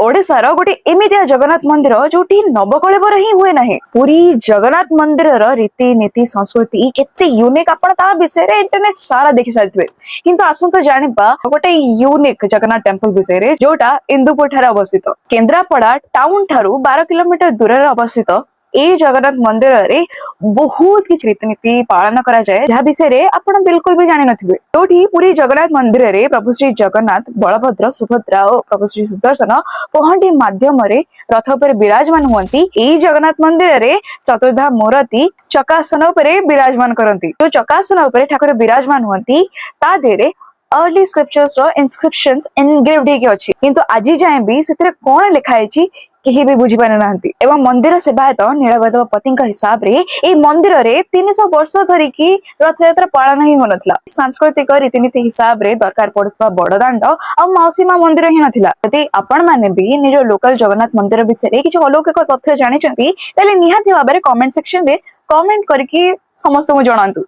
ओडिशार गोटे एमितिया जगन्नाथ मंदिर जोटी नवकलेवर ही हुए ना। पूरी जगन्नाथ मंदिर रीति नीति संस्कृति केते यूनिक आपण ता विषय रे इंटरनेट सारा देखि सारिथिबे। किंतु आसंतो जानिबा गोटे यूनिक जगन्नाथ टेम्पल विषय रे जोटा इंदुपुर ठारे अवस्थित। केन्द्रापड़ा टाउन ठारू 12 किलोमीटर दूर रे अवस्थित ए जगन्नाथ मंदिर रे बहुत किछ रीतिनीति पालन करा जाए जहा विषय रे आपण बिल्कुल भी जानि नथिबे। तोठी पूरी जगन्नाथ मंदिर रे प्रभु श्री जगन्नाथ बलभद्र सुभद्रा और प्रभु श्री सुदर्शन पहंडी माध्यम रे रथ पर विराजमान हुअंती। ए जगन्नाथ मंदिर रे चतुर्धा मूर्ति चकासन उपरे विराजमान करंती। तो चकासन उपरे ठाकुर विराजमान हुअंती ता देरे अर्ली स्क्रिप्चर्स रो इनस्क्रिप्शंस एनग्रेव्ड हेके अछि। किंतु आजि जाय भी सेतरे कोन लिखा हेछि केही भी बुझी पारे नाहंती। एवं मंदिर सेवायत नीलवैष्णव पतिंक हिसाब रे ए मंदिर रे 300 वर्ष धरि की रथ यात्रा पालन ही होनथला। सांस्कृतिक रीतिनीति हिसाब रे दरकार पड़ुवा बड़दांड आ मौसीमा मंदिर ही नथिला। यदि आपण माने भी निज लोकल जगन्नाथ मंदिर विषय रे किछ अलौकिक तथ्य जानिचंती तले निहाती भाबरे कमेंट सेक्शन रे कमेंट करके समस्त को जणांतु।